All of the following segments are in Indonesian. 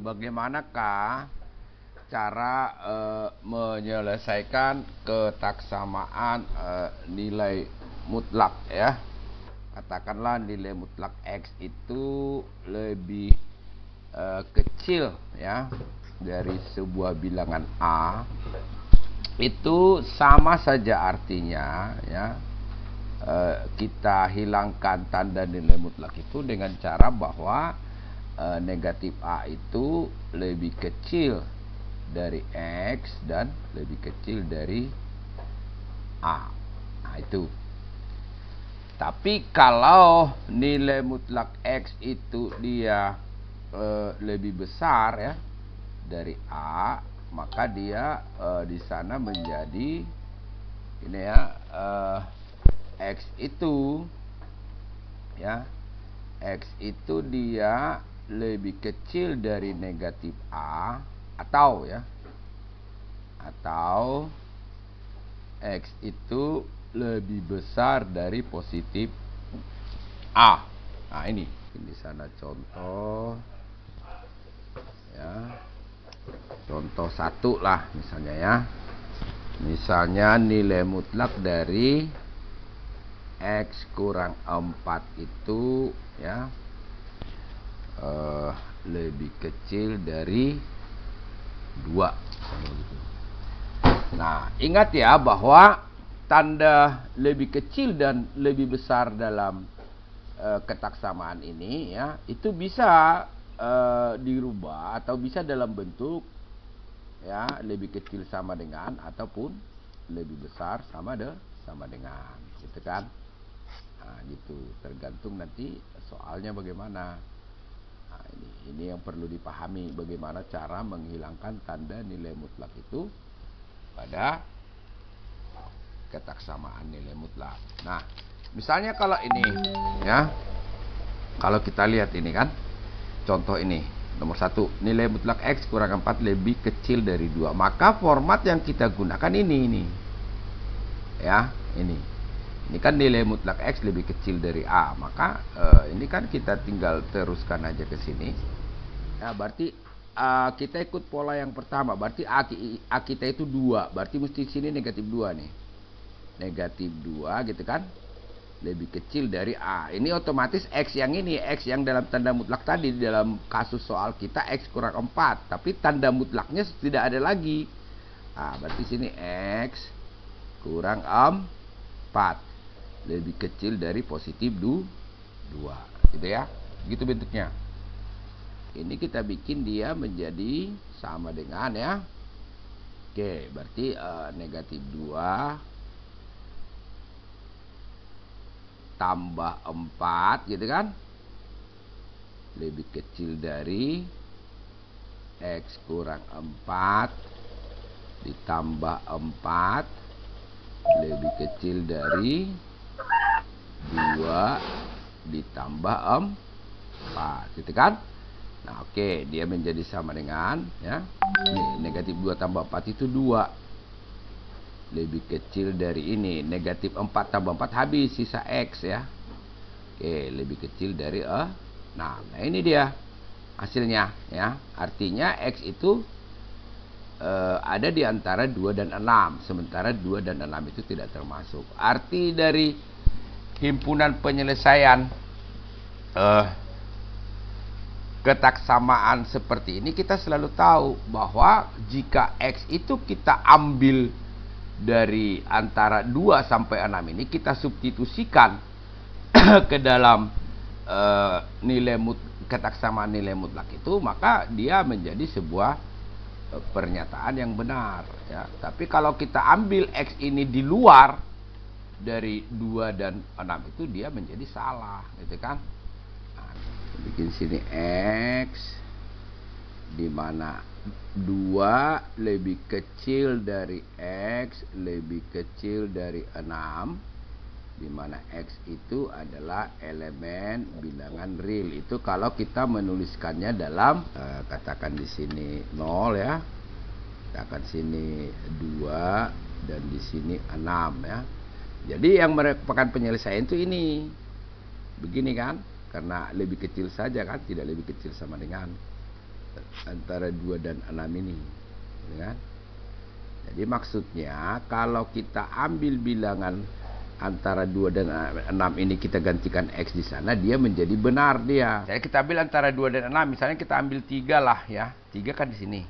bagaimanakah cara menyelesaikan ketaksamaan nilai mutlak ya. Katakanlah nilai mutlak X itu lebih kecil ya dari sebuah bilangan A. Itu sama saja artinya ya, kita hilangkan tanda nilai mutlak itu dengan cara bahwa negatif A itu lebih kecil dari X dan lebih kecil dari A. Nah itu. Tapi kalau nilai mutlak X itu dia lebih besar ya dari A, maka dia di sana menjadi ini ya, X itu ya, X itu dia lebih kecil dari negatif A, atau ya, atau X itu lebih besar dari positif A. Nah ini di sana contoh ya, contoh 1 lah misalnya ya. Misalnya nilai mutlak dari X kurang 4 itu ya lebih kecil dari 2. Nah ingat ya bahwa tanda lebih kecil dan lebih besar dalam ketaksamaan ini ya, itu bisa dirubah atau bisa dalam bentuk ya lebih kecil sama dengan ataupun lebih besar sama dengan, gitu kan. Nah gitu, tergantung nanti soalnya bagaimana. Nah ini yang perlu dipahami, bagaimana cara menghilangkan tanda nilai mutlak itu pada ketaksamaan nilai mutlak. Nah misalnya kalau ini ya, kalau kita lihat ini kan contoh ini nomor 1, nilai mutlak X kurang 4 lebih kecil dari 2, maka format yang kita gunakan ini ya, ini kan nilai mutlak X lebih kecil dari A, maka ini kan kita tinggal teruskan aja ke sini ya. Berarti kita ikut pola yang pertama, berarti A kita itu 2, berarti mesti sini negatif 2 nih, negatif 2 gitu kan, lebih kecil dari A. Ini otomatis X yang ini, X yang dalam tanda mutlak tadi, dalam kasus soal kita X kurang 4, tapi tanda mutlaknya tidak ada lagi. Nah berarti sini X kurang 4 lebih kecil dari positif 2, gitu ya. Gitu bentuknya. Ini kita bikin dia menjadi sama dengan ya. Oke, berarti negatif 2 tambah 4 gitu kan, lebih kecil dari X kurang 4 ditambah 4 lebih kecil dari 2 ditambah 4 gitu kan. Nah oke, dia menjadi sama dengan ya, ini negatif 2 tambah 4 itu 2 lebih kecil dari ini, negatif 4 tambah 4 habis, sisa X ya. Oke, lebih kecil dari 6. Nah ini dia hasilnya ya. Artinya X itu ada di antara 2 dan 6, sementara 2 dan 6 itu tidak termasuk. Arti dari himpunan penyelesaian ketaksamaan seperti ini, kita selalu tahu bahwa jika X itu kita ambil dari antara 2 sampai 6 ini, kita substitusikan ke dalam ketaksamaan nilai mutlak itu, maka dia menjadi sebuah pernyataan yang benar ya. Tapi kalau kita ambil X ini di luar dari 2 dan 6 itu, dia menjadi salah gitu kan. Nah, bikin sini X di mana 2 lebih kecil dari X lebih kecil dari 6, di mana X itu adalah elemen bilangan real. Itu kalau kita menuliskannya dalam katakan di sini 0 ya, katakan sini 2 dan di sini 6 ya. Jadi yang merupakan penyelesaian itu ini begini kan, karena lebih kecil saja kan, tidak lebih kecil sama dengan. antara 2 dan 6 ini, ya kan? Jadi maksudnya kalau kita ambil bilangan antara 2 dan 6 ini, kita gantikan X di sana, dia menjadi benar dia. Jadi kita ambil antara 2 dan 6, misalnya kita ambil 3 lah ya. 3 kan di sini.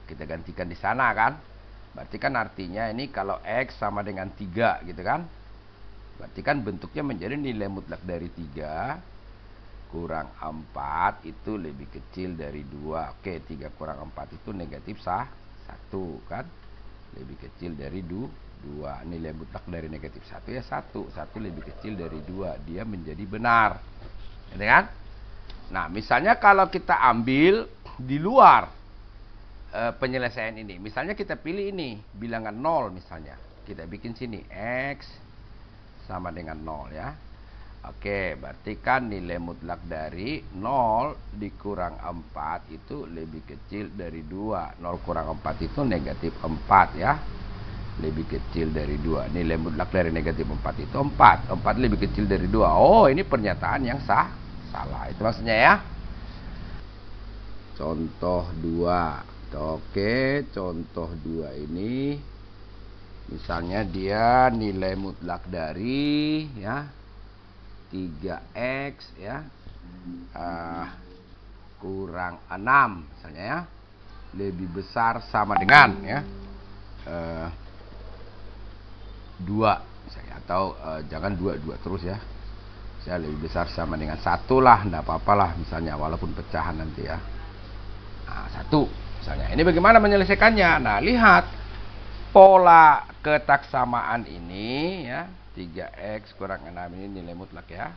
Kita gantikan di sana kan. Berarti kan artinya ini kalau X sama dengan 3 gitu kan. Berarti kan bentuknya menjadi nilai mutlak dari 3 kurang 4 itu lebih kecil dari 2. Oke, 3 kurang 4 itu negatif 1 kan. Lebih kecil dari 2. Nilai mutlak dari negatif 1 ya 1. 1 lebih kecil dari 2. Dia menjadi benar. Gitu kan? Nah, misalnya kalau kita ambil di luar penyelesaian ini. Misalnya kita pilih ini, bilangan 0 misalnya. Kita bikin sini X sama dengan 0 ya. Oke, berarti kan nilai mutlak dari 0 dikurang 4 itu lebih kecil dari 2. 0 kurang 4 itu negatif 4 ya. Lebih kecil dari 2. Nilai mutlak dari negatif 4 itu 4. 4 lebih kecil dari 2. Oh, ini pernyataan yang salah. Itu maksudnya ya. Contoh 2. Oke, contoh 2 ini misalnya dia nilai mutlak dari ya 3X ya kurang 6 misalnya ya, lebih besar sama dengan ya 2 misalnya, atau jangan 2 terus ya. Saya lebih besar sama dengan 1 lah, enggak apa-apalah misalnya, walaupun pecahan nanti ya. Nah, 1 misalnya. Ini bagaimana menyelesaikannya? Nah, lihat pola ketaksamaan ini ya. 3X kurang 6 ini nilai mutlak ya.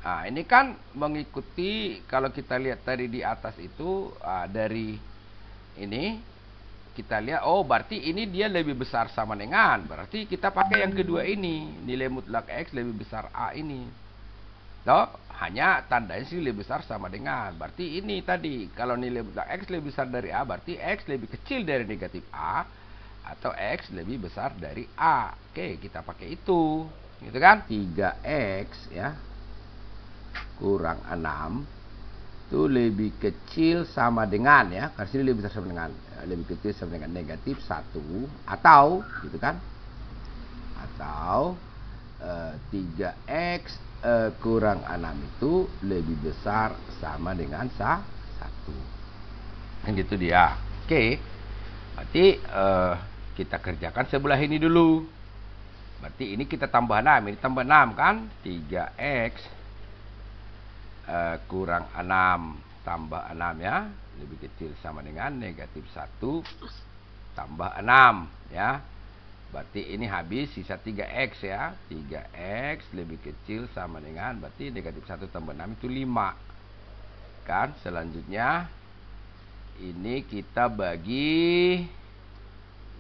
Nah, ini kan mengikuti, kalau kita lihat tadi di atas itu dari ini kita lihat, oh berarti ini dia lebih besar sama dengan, berarti kita pakai yang kedua ini, nilai mutlak X lebih besar A ini. Toh, hanya tandanya sih lebih besar sama dengan, berarti ini tadi kalau nilai mutlak X lebih besar dari A, berarti X lebih kecil dari negatif A, atau X lebih besar dari A. Oke, kita pakai itu, gitu kan? 3X ya kurang 6 itu lebih kecil sama dengan ya, karena sini lebih besar sama dengan, lebih kecil sama dengan negatif 1, atau gitu kan, atau 3X kurang 6 itu lebih besar sama dengan 1. Yang gitu dia. Oke, berarti kita kerjakan sebelah ini dulu. Berarti ini kita tambah 6, ini tambah 6 kan. 3X kurang 6 tambah 6 ya, lebih kecil sama dengan negatif 1 tambah 6 ya. Berarti ini habis, sisa 3X ya. 3X lebih kecil sama dengan, berarti negatif 1 tambah 6 itu 5 kan. Selanjutnya ini kita bagi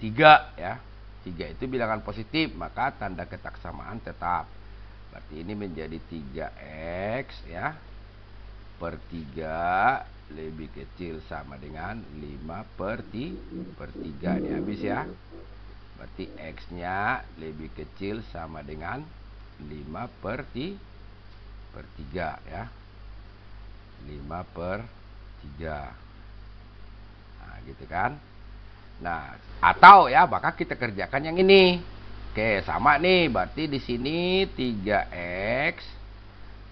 3 ya. 3 itu bilangan positif, maka tanda ketaksamaan tetap. Berarti ini menjadi 3X ya per 3 lebih kecil sama dengan 5 per 3. Ini habis ya. Berarti X-nya lebih kecil sama dengan 5 per 3 ya. 5 per 3. Nah, gitu kan. Nah, atau ya, maka kita kerjakan yang ini. Oke, sama nih. Berarti di sini 3X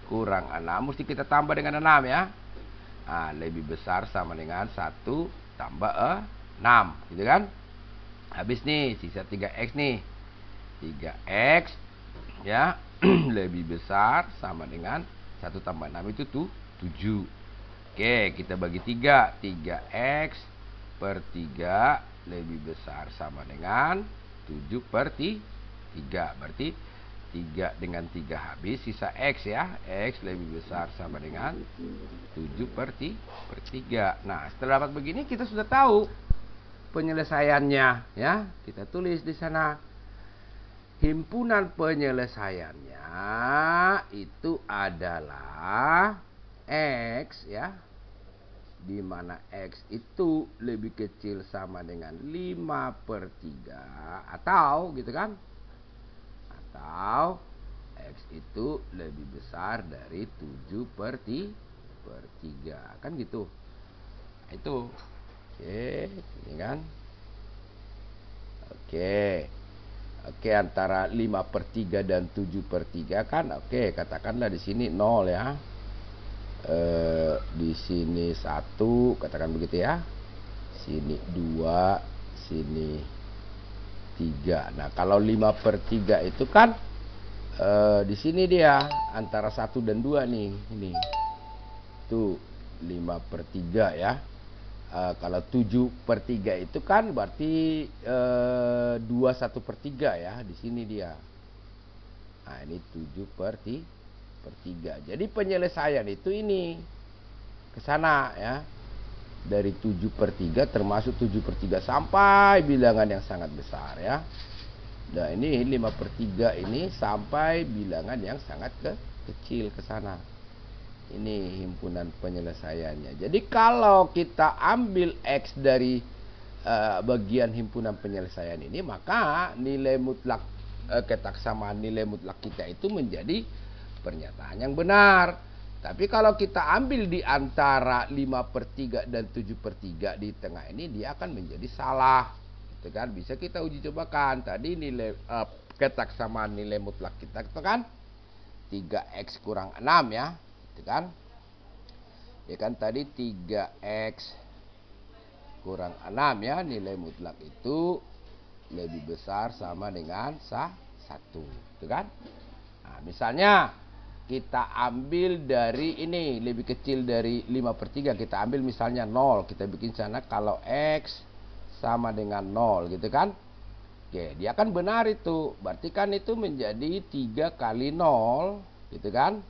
kurang 6 mesti kita tambah dengan 6 ya. Nah, lebih besar sama dengan 1 tambah 6, gitu kan? Habis nih, sisa 3X nih. 3X ya lebih besar sama dengan 1 tambah 6 itu 7. Oke, kita bagi 3. 3X per 3 lebih besar sama dengan 7 per 3. Berarti 3 dengan 3 habis, sisa X ya. X lebih besar sama dengan 7 per 3. Nah, setelah dapat begini kita sudah tahu penyelesaiannya ya. Kita tulis di sana. Himpunan penyelesaiannya itu adalah X ya, di mana X itu lebih kecil sama dengan 5 per 3, atau gitu kan, atau X itu lebih besar dari 7 per 3 kan gitu. Itu. Oke, ini kan. Oke. Oke, antara 5/3 dan 7/3 kan. Oke, katakanlah di sini 0 ya. Di sini 1, katakan begitu ya. Sini 2, sini 3. Nah, kalau 5/3 itu kan di sini dia antara 1 dan 2 nih, ini. Tuh, 5/3 ya. Kalau 7/3 itu kan berarti 21/3 ya, di sini dia. Nah, ini 7/3. Jadi penyelesaian itu ini ke sana ya. Dari 7/3 termasuk 7/3 sampai bilangan yang sangat besar ya. Nah, ini 5/3 ini sampai bilangan yang sangat kecil ke sana. Ini himpunan penyelesaiannya. Jadi kalau kita ambil X dari bagian himpunan penyelesaian ini, maka nilai mutlak ketaksamaan nilai mutlak kita itu menjadi pernyataan yang benar. Tapi kalau kita ambil di antara 5/3 dan 7/3 di tengah ini, dia akan menjadi salah. Gitu kan? Bisa kita uji cobakan. Tadi nilai ketaksamaan nilai mutlak kita itu kan 3x kurang 6 ya. Gitu kan? Ya kan tadi 3x kurang 6 ya, nilai mutlak itu lebih besar sama dengan 1. Gitu kan? Nah, misalnya kita ambil dari ini lebih kecil dari 5/3, kita ambil misalnya 0, kita bikin sana kalau x sama dengan 0 gitu kan. Oke, dia kan benar itu. Berarti kan itu menjadi 3 kali 0 gitu kan.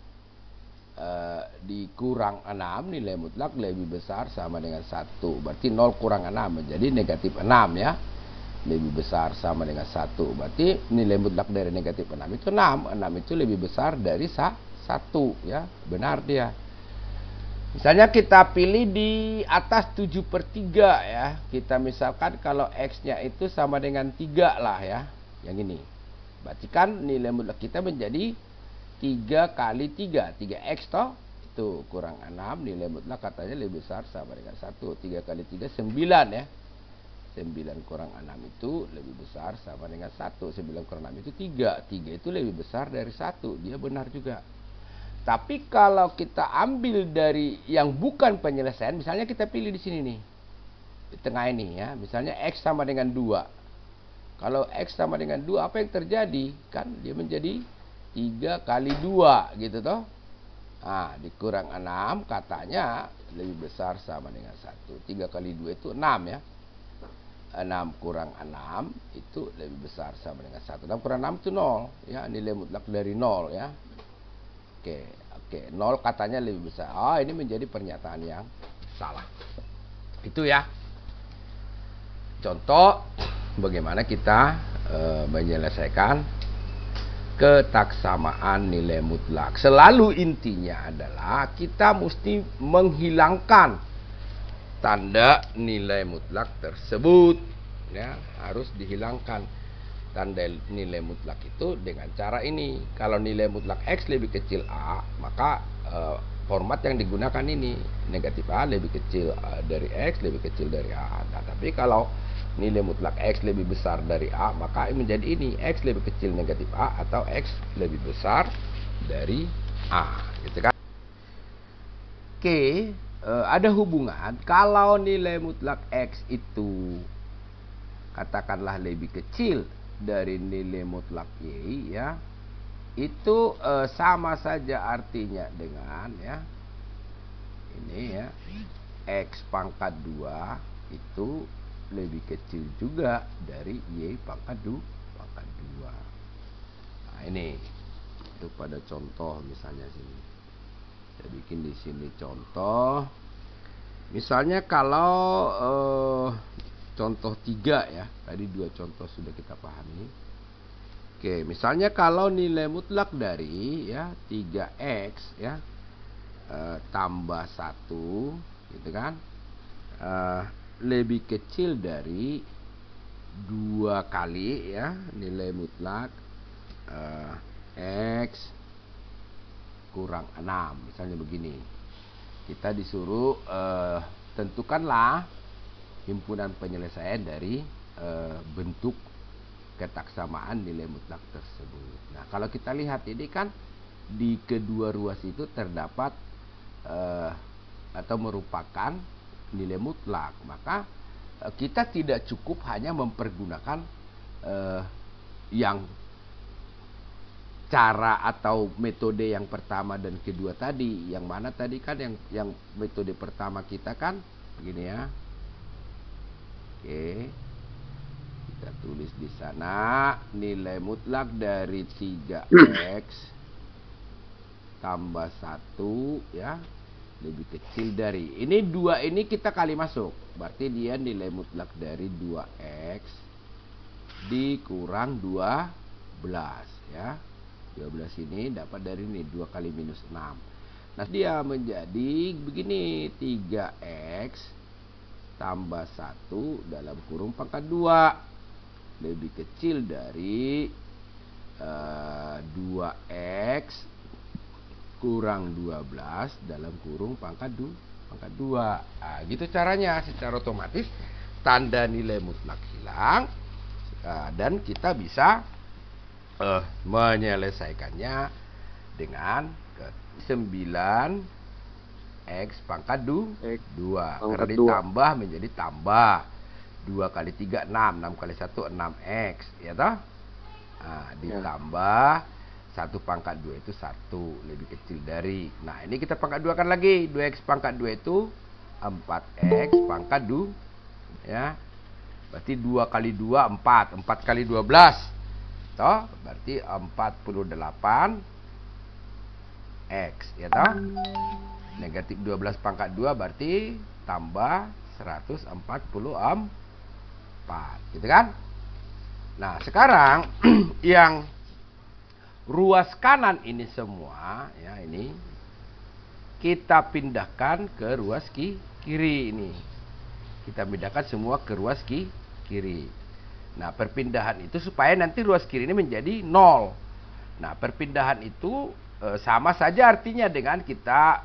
Dikurang 6, nilai mutlak lebih besar sama dengan 1. Berarti 0 kurang 6 menjadi negatif 6 ya. Lebih besar sama dengan 1. Berarti nilai mutlak dari negatif 6 itu 6. 6 itu lebih besar dari 1 ya. Benar dia. Misalnya kita pilih di atas 7/3 ya. Kita misalkan kalau X-nya itu sama dengan 3 lah ya. Yang ini. Berarti kan nilai mutlak kita menjadi 3 kali 3, 3x toh. Itu kurang 6, nilai mutlak katanya lebih besar sama dengan 1. 3 kali 3 9 ya. 9 kurang 6 itu lebih besar sama dengan 1. 9 kurang 6 itu 3. 3 itu lebih besar dari 1. Dia benar juga. Tapi kalau kita ambil dari yang bukan penyelesaian, misalnya kita pilih di sini nih. Di tengah ini ya. Misalnya X sama dengan 2. Kalau X sama dengan 2, apa yang terjadi? Kan dia menjadi 3 kali 2 gitu toh. Nah, dikurang 6 katanya lebih besar sama dengan 1. 3 kali 2 itu 6 ya. 6 kurang 6 itu lebih besar sama dengan 1. 6 kurang 6 itu 0 ya, nilai mutlak dari 0 ya. Oke, 0 katanya lebih besar. Ini menjadi pernyataan yang salah. Itu ya. Contoh bagaimana kita menyelesaikan ketaksamaan nilai mutlak. Selalu intinya adalah kita mesti menghilangkan tanda nilai mutlak tersebut ya, harus dihilangkan tanda nilai mutlak itu dengan cara ini. Kalau nilai mutlak X lebih kecil A, maka format yang digunakan ini, negatif A lebih kecil dari X, lebih kecil dari A. Nah, tapi kalau nilai mutlak X lebih besar dari A, maka menjadi ini, X lebih kecil negatif A atau X lebih besar dari A, gitu kan. Oke, ada hubungan kalau nilai mutlak X itu katakanlah lebih kecil dari nilai mutlak Y ya, itu sama saja artinya dengan ya, ini ya, X pangkat 2 itu lebih kecil juga dari Y pangkat 2. Nah, ini itu pada contoh misalnya sini. Saya bikin di sini contoh. Misalnya kalau contoh 3 ya. Tadi 2 contoh sudah kita pahami. Oke, misalnya kalau nilai mutlak dari ya 3x ya tambah 1 gitu kan. Lebih kecil dari 2 kali ya nilai mutlak X kurang 6. Misalnya begini, kita disuruh tentukanlah himpunan penyelesaian dari bentuk ketaksamaan nilai mutlak tersebut. Nah, kalau kita lihat ini kan di kedua ruas itu terdapat atau merupakan nilai mutlak, maka kita tidak cukup hanya mempergunakan yang cara atau metode yang pertama dan kedua tadi. Yang mana tadi kan yang metode pertama kita kan begini ya. Oke. Kita tulis di sana nilai mutlak dari 3x tambah 1 ya lebih kecil dari. Ini 2 ini kita kali masuk. Berarti dia nilai mutlak dari 2x dikurang 12 ya. 12 ini dapat dari ini 2 kali minus 6. Nah, dia menjadi begini, 3x tambah 1 dalam kurung pangkat 2 lebih kecil dari 2x kurang 12 dalam kurung pangkat 2. Nah, gitu caranya. Secara otomatis tanda nilai mutlak hilang dan kita bisa menyelesaikannya dengan 9x pangkat 2 karena ditambah menjadi tambah 2 kali 3 6, 6 kali 1 6x ya toh. Nah, ditambah 1 pangkat 2 itu 1 lebih kecil dari. Nah, ini kita pangkat 2 kan lagi. 2x pangkat 2 itu 4x pangkat 2 ya. Berarti 2 kali 2 4, 4 kali 12 toh, berarti 48 x ya toh. Negatif 12 pangkat 2 berarti tambah 144 gitu kan. Nah, sekarang yang ruas kanan ini semua ya, ini kita pindahkan ke ruas kiri ini. Kita pindahkan semua ke ruas kiri. Nah, perpindahan itu supaya nanti ruas kiri ini menjadi 0. Nah, perpindahan itu sama saja artinya dengan kita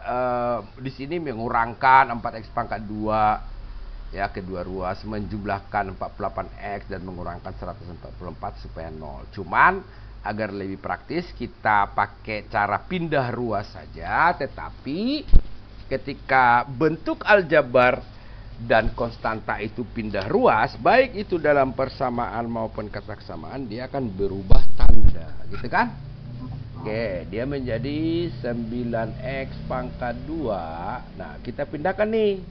di sini mengurangkan 4x pangkat 2 ya, kedua ruas, menjumlahkan 48x dan mengurangkan 144 supaya 0. Cuman agar lebih praktis kita pakai cara pindah ruas saja, tetapi ketika bentuk aljabar dan konstanta itu pindah ruas, baik itu dalam persamaan maupun ketaksamaan, dia akan berubah tanda, gitu kan? Oke, dia menjadi 9x pangkat 2. Nah, kita pindahkan nih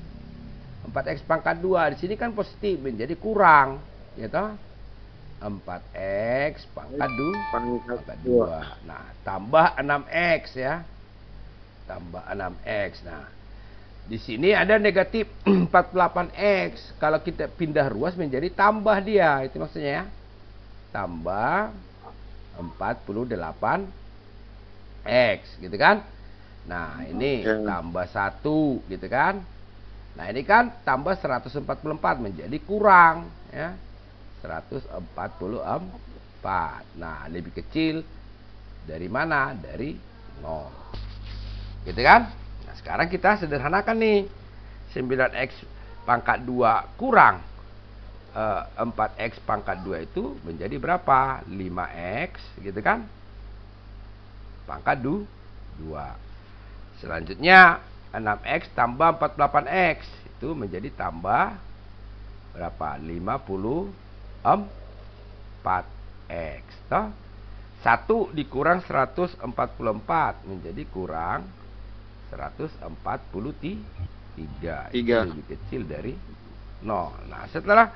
4x pangkat 2. Di sini kan positif, menjadi kurang, ya toh? 4x pangkat 2. Nah, tambah 6x ya. Tambah 6x. Nah, di sini ada negatif 48x. Kalau kita pindah ruas menjadi tambah dia. Itu maksudnya ya. Tambah 48x gitu kan. Nah, ini tambah 1 gitu kan. Nah, ini kan tambah 144 menjadi kurang ya. 144. Nah, lebih kecil dari mana? Dari 0. Gitu kan? Nah, sekarang kita sederhanakan nih. 9x pangkat 2 kurang 4x pangkat 2 itu menjadi berapa? 5x gitu kan? Pangkat 2. Selanjutnya 6x tambah 48x itu menjadi tambah berapa? 54x toh. 1 dikurang 144 menjadi kurang 143. Itu lebih kecil dari 0. Nah, setelah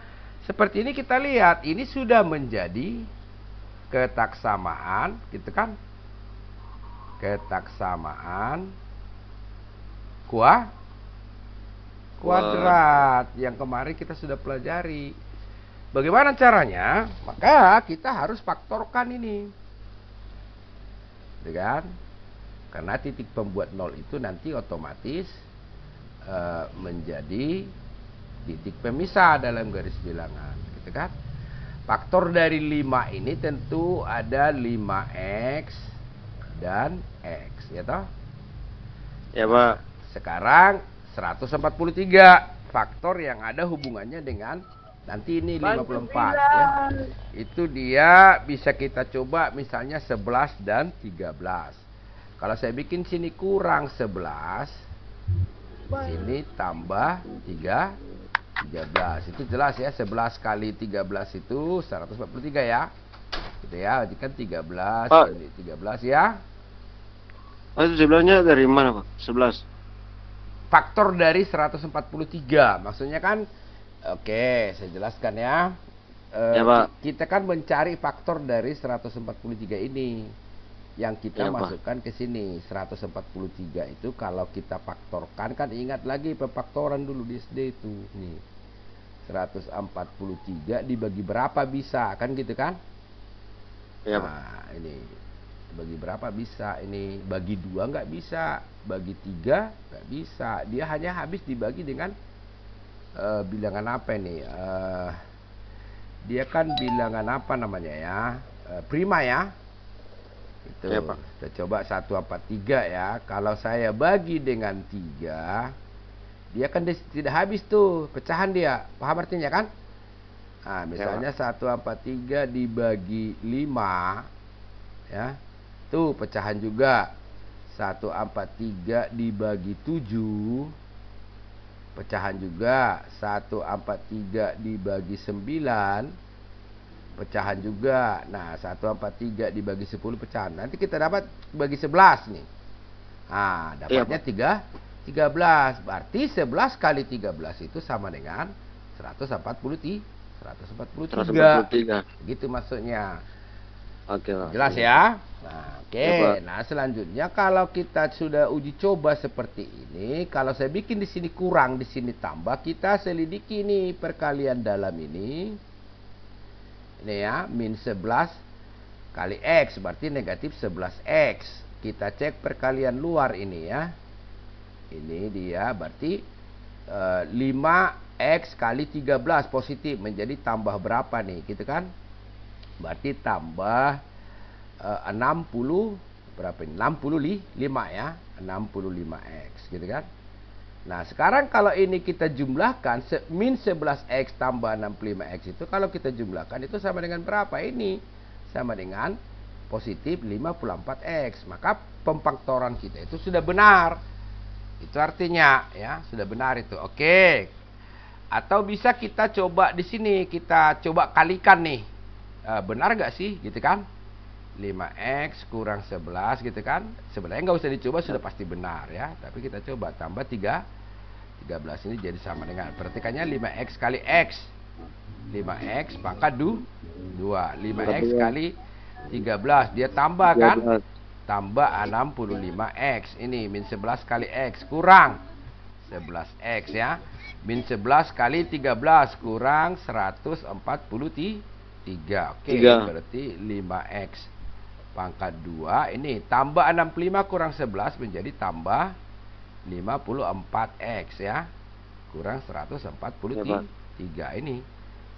seperti ini kita lihat ini sudah menjadi ketaksamaan gitu kan. Ketaksamaan kuadrat yang kemarin kita sudah pelajari. Bagaimana caranya? Maka kita harus faktorkan ini. Kan? Karena titik pembuat 0 itu nanti otomatis menjadi titik pemisah dalam garis bilangan, gitu kan? Faktor dari 5 ini tentu ada 5x dan x, ya toh? Ya, Pak. Sekarang 143. faktor yang ada hubungannya dengan nanti ini 54 ya. Itu dia bisa kita coba misalnya 11 dan 13. Kalau saya bikin sini kurang 11, sini tambah 13. Itu jelas ya, 11 kali 13 itu 143 ya. Gitu ya, jadi kan 13, ini 13 ya. Oh, itu sebelahnya dari mana, Pak? 11. Faktor dari 143. Maksudnya kan, oke, saya jelaskan ya. Ya, Pak. Kita kan mencari faktor dari 143 ini. Yang kita Ya, Pak. masukkan ke sini. 143 itu kalau kita faktorkan, kan ingat lagi pemfaktoran dulu di SD itu. Nih. 143 dibagi berapa bisa, kan gitu kan? Ya, Pak. Nah, ini bagi berapa bisa, ini bagi 2 nggak bisa, bagi 3 nggak bisa, dia hanya habis dibagi dengan bilangan apa ini, dia kan bilangan apa namanya ya, prima ya, itu Ya, Pak. kita coba 143 ya, kalau saya bagi dengan 3, dia kan tidak habis tuh pecahan dia, paham artinya kan? Nah, misalnya 143 dibagi 5 ya, tuh pecahan juga. 143 dibagi 7 pecahan juga. 143 dibagi 9 pecahan juga. Nah, 143 dibagi 10 pecahan. Nanti kita dapat bagi 11 nih. Nah, dapatnya 13. Berarti 11 kali 13 itu sama dengan 143. 143. Gitu maksudnya. Oke, Pak. Jelas ya? Nah, oke. Ya, Pak. Nah, selanjutnya kalau kita sudah uji coba seperti ini, kalau saya bikin di sini kurang, di sini tambah, kita selidiki nih perkalian dalam ini. Ini ya, min 11 kali X, berarti negatif 11X. Kita cek perkalian luar ini ya. Ini dia, berarti 5X kali 13 positif, menjadi tambah berapa nih, gitu kan? Berarti tambah 60 berapa ini? 65 ya. 65X gitu kan. Nah, sekarang kalau ini kita jumlahkan, min 11X tambah 65X itu kalau kita jumlahkan itu sama dengan berapa ini? Sama dengan positif 54X. Maka pemfaktoran kita itu sudah benar. Itu artinya ya, sudah benar itu. Oke. Atau bisa kita coba di sini, kita coba kalikan nih. Benar gak sih gitu kan, 5X kurang 11 gitu kan. Sebenarnya nggak usah dicoba, sudah pasti benar ya, tapi kita coba tambah 13 ini jadi sama dengan, perhatikannya 5X kali X, 5X pangkat 2, 5X kali 13 dia tambah kan, tambah 65X. Ini min 11 kali X kurang 11X ya, min 11 kali 13 kurang 143. Oke, berarti 5X pangkat 2 ini tambah 65 kurang 11 menjadi tambah 54X ya, kurang 143. Ini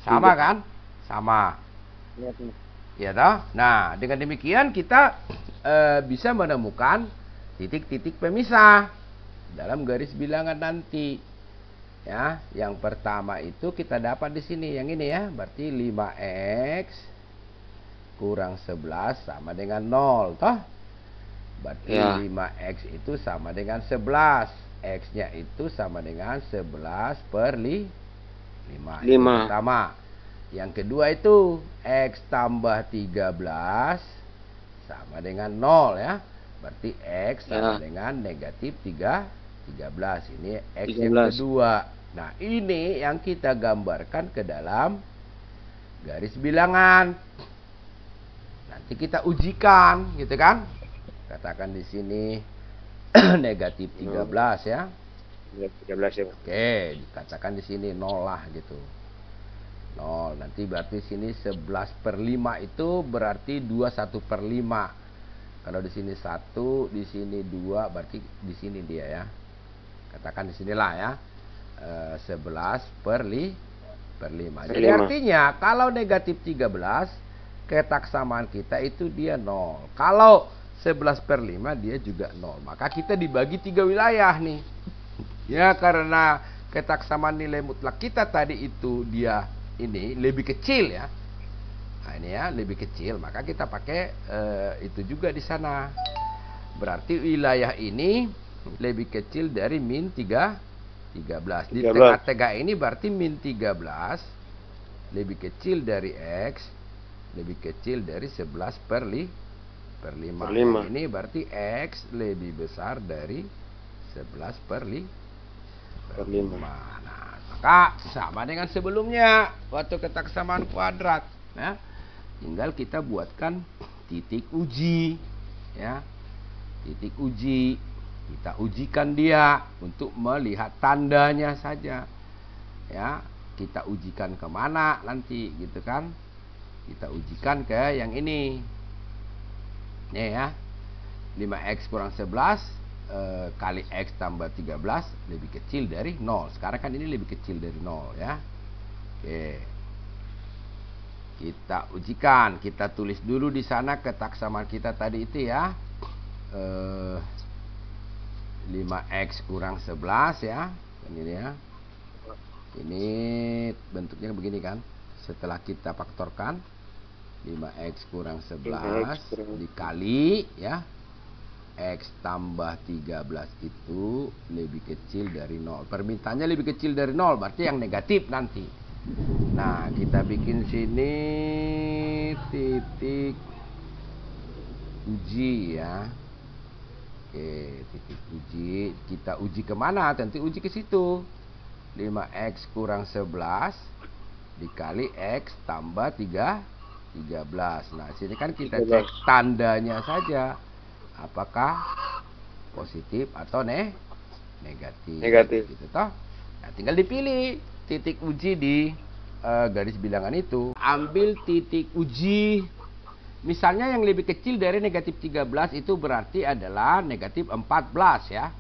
sama kan? Sama ya toh? Nah, dengan demikian kita bisa menemukan titik-titik pemisah dalam garis bilangan nanti. Ya, yang pertama itu kita dapat di sini yang ini ya, berarti 5X kurang 11 sama dengan 0 toh. Berarti 5X itu sama dengan 11. X-nya itu sama dengan 11 per 5. Yang pertama. Yang kedua itu X tambah 13 sama dengan 0 ya. Berarti X sama dengan negatif 13. Ini X yang kedua. Nah, ini yang kita gambarkan ke dalam garis bilangan. Nanti kita ujikan, gitu kan? Katakan di sini negatif 13 ya. Negatif 13 ya, Pak. Oke, dikatakan di sini 0 lah gitu. 0. Nanti berarti sini 11 per 5 itu berarti 21 per 5. Kalau di sini 1, di sini 2, berarti di sini dia ya. Katakan di sinilah ya. 11 per 5. Jadi artinya kalau negatif 13, ketaksamaan kita itu dia 0. Kalau 11 per 5 dia juga 0. Maka kita dibagi 3 wilayah nih. Ya, karena ketaksamaan nilai mutlak kita tadi itu dia ini lebih kecil ya. Nah ini ya lebih kecil, maka kita pakai itu juga di sana. Berarti wilayah ini lebih kecil dari min 13. Di tengah-tengah ini berarti min 13 lebih kecil dari X, lebih kecil dari 11 per 5. Ini berarti X lebih besar dari 11 per 5. Nah, maka sama dengan sebelumnya waktu ketaksamaan kuadrat ya. Tinggal kita buatkan titik uji ya. Titik uji, kita ujikan dia untuk melihat tandanya saja ya. Kita ujikan kemana nanti gitu kan. Kita ujikan ke yang ini ya, 5x kurang 11 kali x tambah 13 lebih kecil dari 0. Sekarang kan ini lebih kecil dari 0 ya. Oke, kita ujikan, kita tulis dulu di sana ketaksamaan kita tadi itu ya, 5x kurang 11 ya. Ini ya, ini bentuknya begini kan. Setelah kita faktorkan 5x kurang 11 dikali ya, X tambah 13 itu lebih kecil dari 0. Permintaannya lebih kecil dari 0, berarti yang negatif nanti. Nah, kita bikin sini titik uji ya. Oke, titik uji. Kita uji kemana? Tentu uji ke situ. 5x kurang 11 dikali X tambah 13. Nah, sini kan kita cek tandanya saja. Apakah positif atau negatif. Gitu toh. Nah, tinggal dipilih titik uji di garis bilangan itu. Ambil titik uji. Misalnya yang lebih kecil dari negatif 13 itu berarti adalah negatif 14 ya.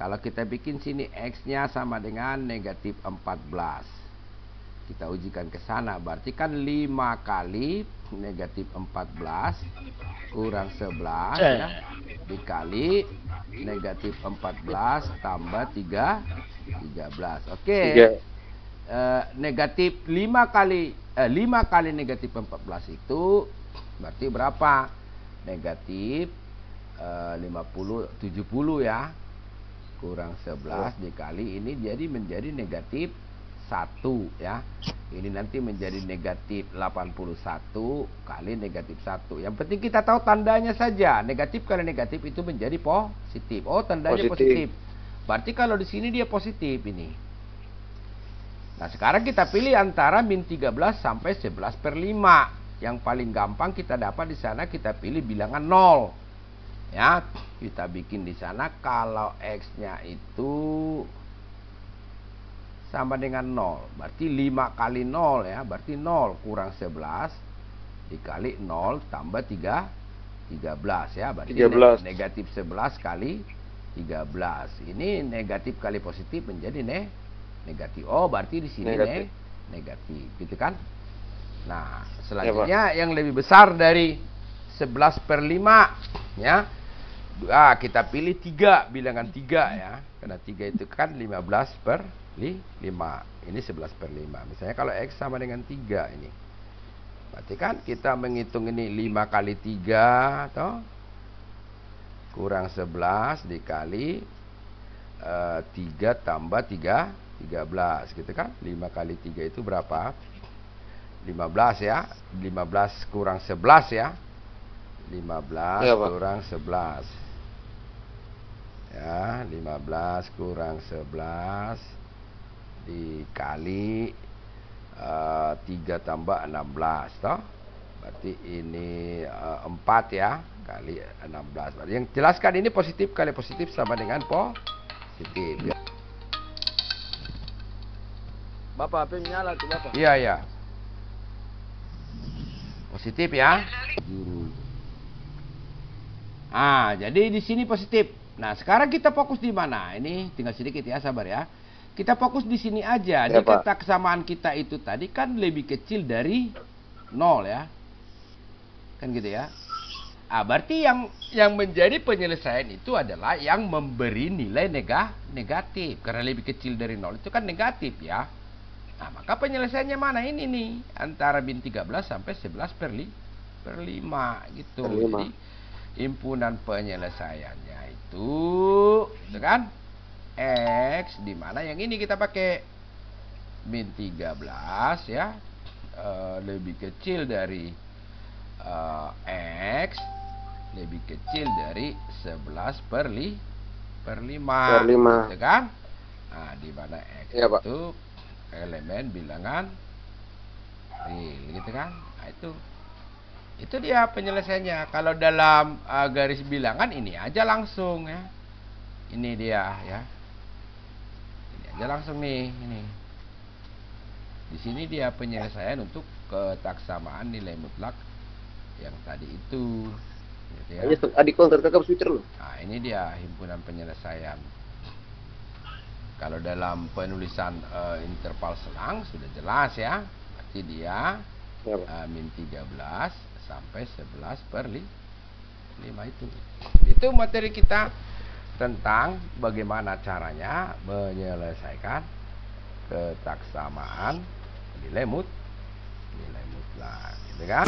Kalau kita bikin sini X-nya sama dengan negatif 14. Kita ujikan ke sana, berarti kan 5 kali negatif 14 kurang 11 ya, dikali negatif 14 tambah 13. Oke. Negatif 5 kali negatif 14 itu berarti berapa? Negatif 70 ya, kurang 11 dikali ini jadi menjadi negatif 1 ya. Ini nanti menjadi negatif 81 kali negatif 1. Yang penting kita tahu tandanya saja. Negatif kali negatif itu menjadi positif. Oh, tandanya positif. Berarti kalau di sini dia positif ini. Nah, sekarang kita pilih antara min 13 sampai 11 per 5. Yang paling gampang kita dapat di sana, kita pilih bilangan 0. Ya, kita bikin di sana kalau X-nya itu sama dengan 0, berarti 5 kali 0 ya, berarti 0 kurang 11 dikali 0 tambah 13 ya, berarti 13. Negatif 11 kali 13. Ini negatif kali positif menjadi negatif. Oh, berarti di sini negatif gitu kan. Nah, selanjutnya yang lebih besar dari 11 per 5 ya. Kita pilih 3, bilangan 3 ya. Karena 3 itu kan 15 per 5. Ini 11 per 5. Misalnya kalau X sama dengan 3 ini. Berarti kan kita menghitung ini 5 kali 3 atau kurang 11 dikali 3 tambah 13 gitu kan. 5 kali 3 itu berapa? 15 ya. 15 kurang 11 ya. 15 ya, kurang 11 ya, 15 kurang 11 dikali 3 tambah 16 toh. Berarti ini 4 ya kali 16. Berarti yang jelaskan ini positif kali positif sama dengan positif ya. Bapak, HP nyala tuh Bapak. Iya ya. Positif ya. Jadi di sini positif. Nah, sekarang kita fokus di mana? Ini tinggal sedikit ya, sabar ya. Kita fokus di sini aja. Di kesamaan kita itu tadi kan lebih kecil dari 0 ya. Kan gitu ya. Berarti yang menjadi penyelesaian itu adalah yang memberi nilai negatif. Karena lebih kecil dari 0 itu kan negatif ya. Nah, maka penyelesaiannya mana ini nih? Antara min 13 sampai 11 per 5 gitu. Per 5. Jadi himpunan penyelesaiannya itu kan X, di mana yang ini kita pakai min 13 ya, lebih kecil dari X, lebih kecil dari 11 per 5 Per 5. gitu kan. Nah, di mana X Iya, Pak. itu elemen bilangan real gitu kan. Nah, itu dia penyelesaiannya. Kalau dalam garis bilangan ini aja langsung ya. Ini dia ya. Ini aja langsung nih, ini. Di sini dia penyelesaian untuk ketaksamaan nilai mutlak yang tadi itu. Gitu ya. Adik kau terkekap switcher loh. Nah, ini dia himpunan penyelesaian. Kalau dalam penulisan interval selang sudah jelas ya. Berarti dia Ya, min 13 sampai 11 per 5 itu. Itu materi kita tentang bagaimana caranya menyelesaikan ketaksamaan nilai mutlak, gitu kan?